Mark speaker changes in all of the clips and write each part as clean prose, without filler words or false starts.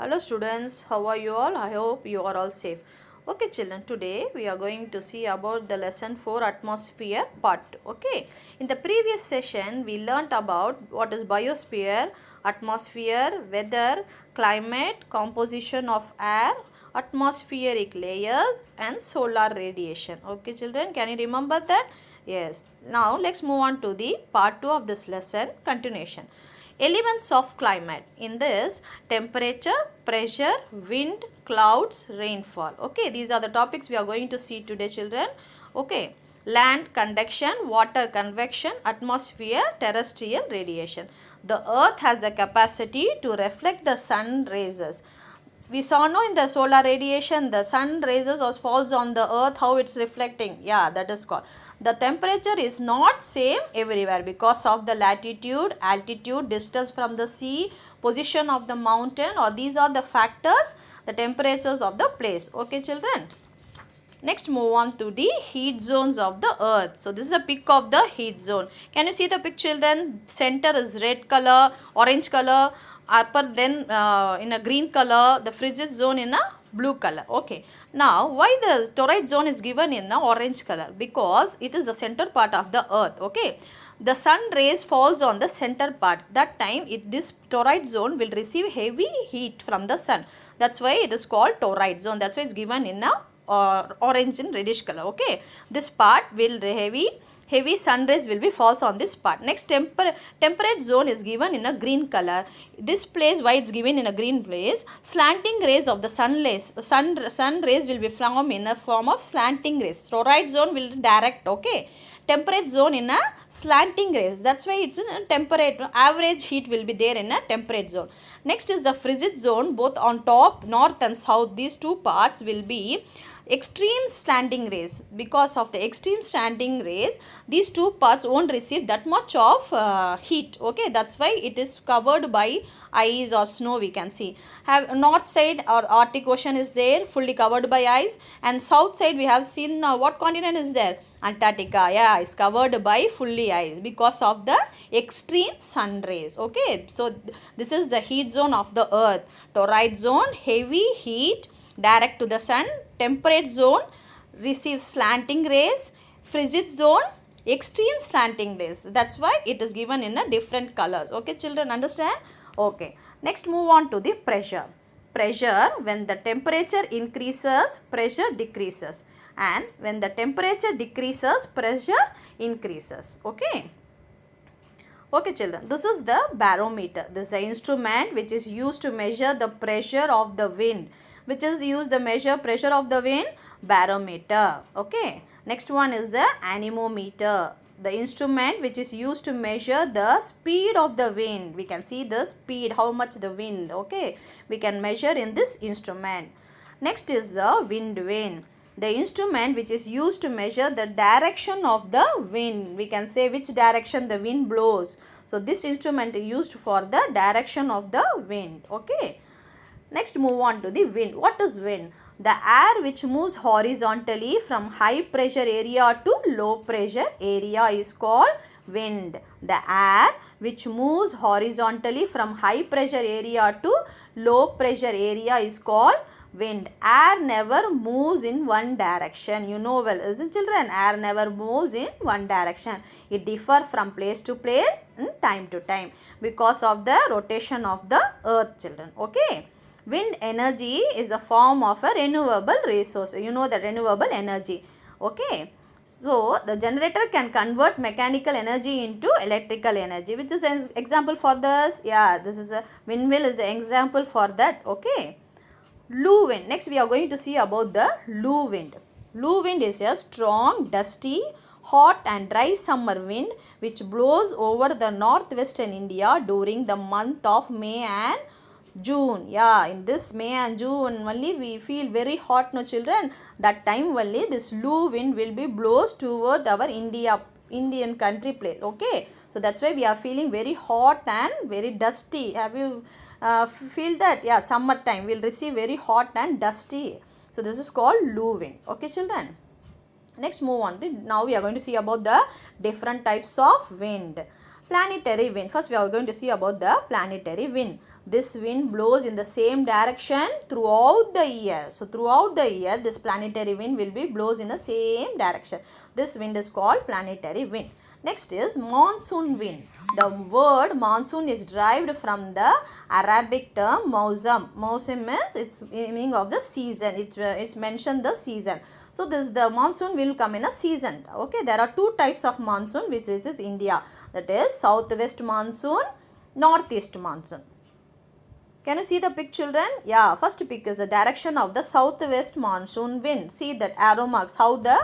Speaker 1: Hello students, how are you all? I hope you are all safe. Okay children, today we are going to see about the lesson 4 atmosphere part 2. Okay, in the previous session we learnt about what is biosphere, atmosphere, weather, climate, composition of air, atmospheric layers and solar radiation. Okay children, can you remember that? Yes. Now let's move on to the part 2 of this lesson, continuation. Elements of climate. In this, temperature, pressure, wind, clouds, rainfall. Okay, these are the topics we are going to see today children. Okay, land conduction, water convection, atmosphere, terrestrial radiation. The earth has the capacity to reflect the sun rays. We saw no in the solar radiation, the sun raises or falls on the earth, how it's reflecting. Yeah, that is called. The temperature is not same everywhere because of the latitude, altitude, distance from the sea, position of the mountain, or these are the factors, the temperatures of the place. Okay children. Next move on to the heat zones of the earth. So this is a pic of the heat zone. Can you see the pic children? Center is red color, orange color, upper then in a green color, the frigid zone in a blue color. Okay. Now why the torrid zone is given in a orange color? Because it is the center part of the earth. Okay. The sun rays falls on the center part. That time this torrid zone will receive heavy heat from the sun. That's why it is called torrid zone. That's why it's given in a orange and reddish color. Okay, this part will heavy sun rays will be falls on this part. Next, temperate zone is given in a green color. This place, why it's given in a green place, slanting rays of the sun rays will be formed in a form of slanting rays. Torrid zone will direct. Okay, temperate zone in a slanting rays. That's why it's in a temperate. Average heat will be there in a temperate zone. Next is the frigid zone. Both on top, north and south, these two parts will be extreme standing rays. Because of the extreme standing rays, these two parts won't receive that much of heat. Okay, that's why it is covered by ice or snow. We can see have north side or Arctic Ocean is there, fully covered by ice, and south side we have seen what continent is there? Antarctica. Yeah, is covered by fully ice because of the extreme sun rays. Okay, so this is the heat zone of the earth. Torrid zone, heavy heat direct to the sun. Temperate zone receives slanting rays. Frigid zone, extreme slanting rays. That's why it is given in a different colors. Okay children, understand? Okay, next move on to the pressure. Pressure, when the temperature increases, pressure decreases, and when the temperature decreases, pressure increases. Okay. Okay children, this is the barometer. This is the instrument which is used to measure the pressure of the wind. Which is used to measure pressure of the wind? Barometer. Okay. Next one is the anemometer. The instrument which is used to measure the speed of the wind. We can see the speed, how much the wind. Okay. We can measure in this instrument. Next is the wind vane. The instrument which is used to measure the direction of the wind. We can say which direction the wind blows. So this instrument is used for the direction of the wind. Okay. Next move on to the wind. What is wind? The air which moves horizontally from high pressure area to low pressure area is called wind. The air which moves horizontally from high pressure area to low pressure area is called wind. Air never moves in one direction. You know well, isn't children? Air never moves in one direction. It differs from place to place and time to time because of the rotation of the earth children. Okay. Wind energy is a form of a renewable resource. You know the renewable energy. Okay. So, the generator can convert mechanical energy into electrical energy. Which is an example for this? Yeah, this is a windmill is an example for that. Okay. Loo wind. Next we are going to see about the loo wind. Loo wind is a strong, dusty, hot and dry summer wind which blows over the northwestern India during the month of May and June. Yeah, in this May and June only we feel very hot, no children. That time only this loo wind will be blows toward our Indian country place. Okay, so that's why we are feeling very hot and very dusty. Have you feel that? Yeah, summer time will receive very hot and dusty. So this is called loo wind. Okay children. Next move on. Now we are going to see about the different types of wind. Planetary wind. First we are going to see about the planetary wind. This wind blows in the same direction throughout the year. So throughout the year this planetary wind will be blows in the same direction. This wind is called planetary wind. Next is monsoon wind. The word monsoon is derived from the Arabic term Mausam. Mausam is its meaning of the season. It's mentioned the season. So the monsoon will come in a season. Okay, there are two types of monsoon which is in India. That is southwest monsoon, northeast monsoon. Can you see the pic, children? Yeah, first pic is the direction of the southwest monsoon wind. See that arrow marks how the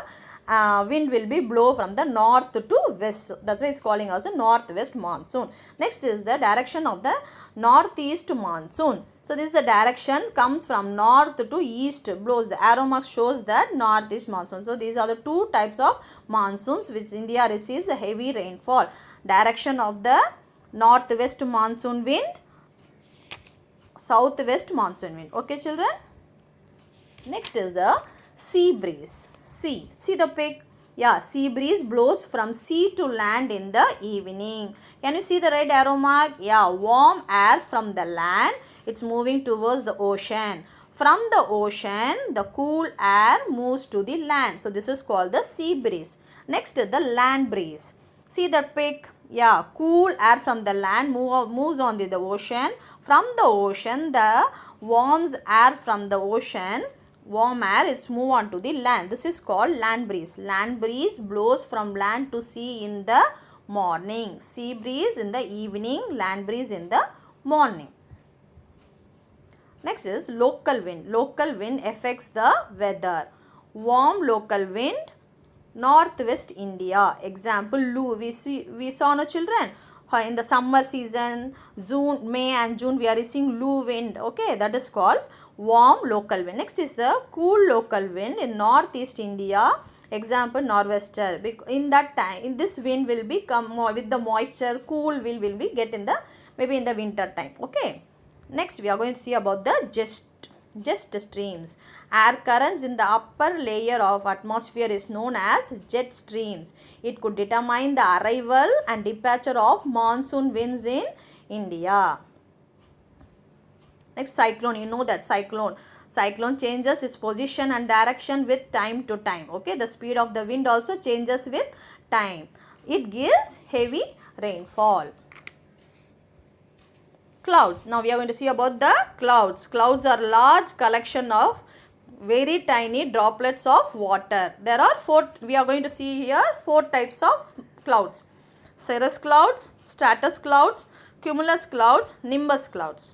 Speaker 1: wind will be blow from the north to west. That's why it's calling as a northwest monsoon. Next is the direction of the northeast monsoon. So this is the direction comes from north to east blows. The arrow mark shows that northeast monsoon. So these are the two types of monsoons which India receives a heavy rainfall. Direction of the northwest monsoon wind, southwest monsoon wind. Okay, children. Next is the sea breeze. See the pic. Yeah, sea breeze blows from sea to land in the evening. Can you see the red arrow mark? Yeah, warm air from the land. It's moving towards the ocean. From the ocean, the cool air moves to the land. So this is called the sea breeze. Next is the land breeze. See the pic. Yeah, cool air from the land moves on to the ocean. From the ocean, the warm air from the ocean, warm air is move on to the land. This is called land breeze. Land breeze blows from land to sea in the morning. Sea breeze in the evening, land breeze in the morning. Next is local wind. Local wind affects the weather. Warm local wind, northwest India. Example, we saw no, children. In the summer season, May and June, we are receiving low wind. Okay, that is called warm local wind. Next is the cool local wind in northeast India. Example, nor'wester. In that time, in this wind will be come with the moisture. Cool wind will be get in the maybe in the winter time. Okay. Next, we are going to see about the jet streams. Air currents in the upper layer of atmosphere is known as jet streams. It could determine the arrival and departure of monsoon winds in India. Next, cyclone. You know that cyclone changes its position and direction with time to time. Okay, the speed of the wind also changes with time. It gives heavy rainfall. Clouds. Now we are going to see about the clouds. Clouds are large collection of very tiny droplets of water. There are we are going to see here four types of clouds. Cirrus clouds, stratus clouds, cumulus clouds, nimbus clouds.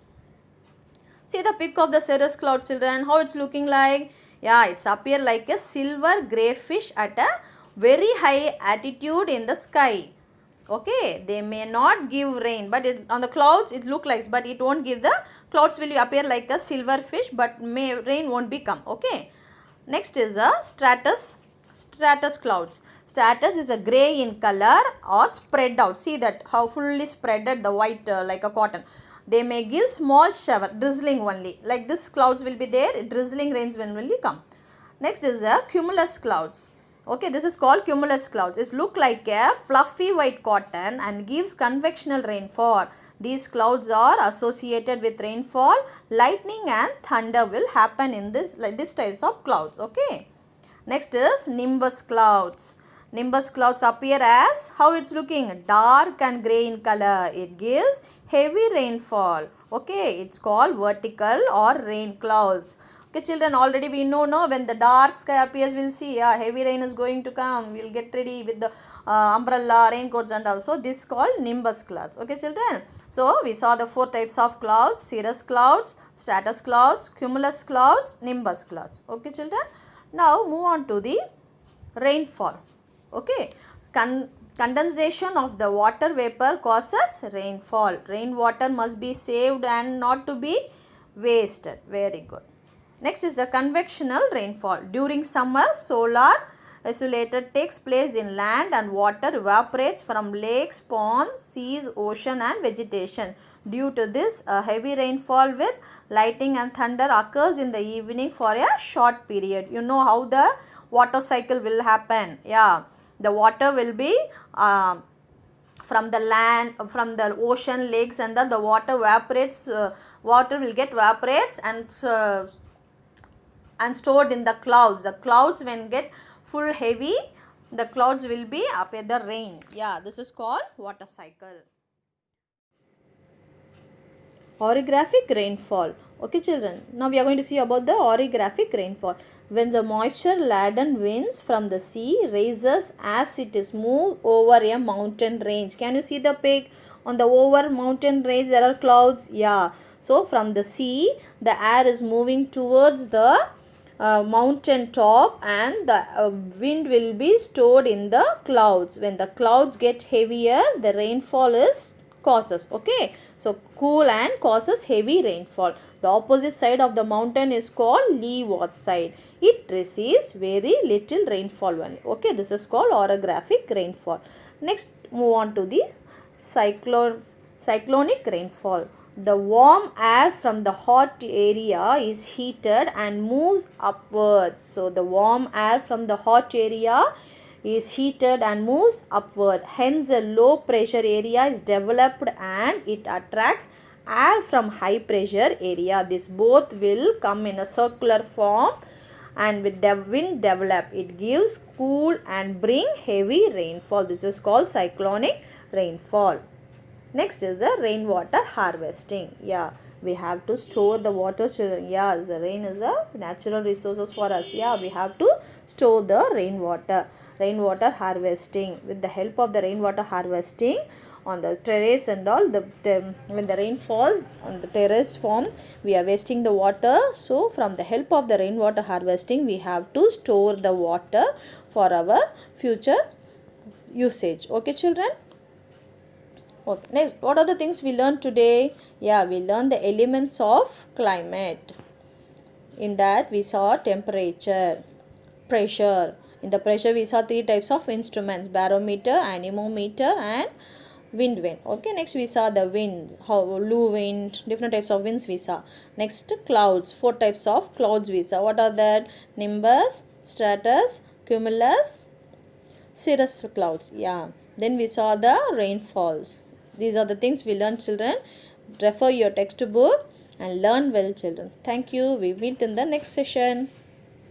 Speaker 1: See the pic of the cirrus cloud, children, how it's looking like. Yeah, it's appear like a silver grey fish at a very high altitude in the sky. Okay, they may not give rain, but on the clouds it look like, but it won't give the clouds will appear like a silver fish, but rain won't become. Okay. Next is a stratus clouds. Stratus is a grey in color or spread out. See that how fully spreaded the white like a cotton. They may give small shower, drizzling only. Like this clouds will be there, drizzling rains will only come. Next is a cumulus clouds. Okay, this is called cumulus clouds. It looks like a fluffy white cotton and gives convectional rainfall. These clouds are associated with rainfall, lightning and thunder will happen in this types of clouds. Okay. Next is nimbus clouds. Nimbus clouds appear as how it's looking, dark and grey in color. It gives heavy rainfall. Okay, it's called vertical or rain clouds. Okay, children, already we know when the dark sky appears, we'll see heavy rain is going to come. We'll get ready with the umbrella, raincoats and also this called nimbus clouds. Okay, children. So we saw the four types of clouds: cirrus clouds, stratus clouds, cumulus clouds, nimbus clouds. Okay, children. Now move on to the rainfall. Okay, condensation of the water vapor causes rainfall. Rainwater must be saved and not to be wasted. Very good. Next is the convectional rainfall. During summer, solar isolated takes place in land and water evaporates from lakes, ponds, seas, ocean and vegetation. Due to this, a heavy rainfall with lightning and thunder occurs in the evening for a short period. You know how the water cycle will happen. Yeah, the water will be from the land, from the ocean, lakes, and the water evaporates, water will get evaporates and stored in the clouds. The clouds when get full heavy, the clouds will be appear the rain. Yeah, this is called water cycle. Orographic rainfall. Okay children, now we are going to see about the orographic rainfall. When the moisture laden winds from the sea raises as it is moved over a mountain range. Can you see the pic? On the over mountain range there are clouds. Yeah, so from the sea the air is moving towards the mountain top, and the wind will be stored in the clouds. When the clouds get heavier, the rainfall is causes. Okay, so cool and causes heavy rainfall. The opposite side of the mountain is called leeward side. It receives very little rainfall only. Okay, this is called orographic rainfall. Next, move on to the cyclonic rainfall. The warm air from the hot area is heated and moves upwards. So the warm air from the hot area is heated and moves upward. Hence a low pressure area is developed and it attracts air from high pressure area. This both will come in a circular form, and with the wind develop, it gives cool and bring heavy rainfall. This is called cyclonic rainfall. Next is the rainwater harvesting. Yeah, we have to store the water, children. Yeah, the rain is a natural resources for us. Yeah, we have to store the rainwater. Rainwater harvesting. With the help of the rainwater harvesting on the terrace and all, when the rain falls on the terrace form, we are wasting the water. So from the help of the rainwater harvesting, we have to store the water for our future usage. Okay children. Okay, next, what are the things we learned today? Yeah, we learned the elements of climate. In that we saw temperature, pressure. In the pressure we saw three types of instruments: barometer, anemometer, and wind vane. Okay, next we saw the wind, low wind, different types of winds we saw. Next, clouds, four types of clouds we saw. What are that? Nimbus, stratus, cumulus, cirrus clouds. Yeah, then we saw the rainfalls. These are the things we learned, children. Refer your textbook and learn well, children. Thank you. We meet in the next session.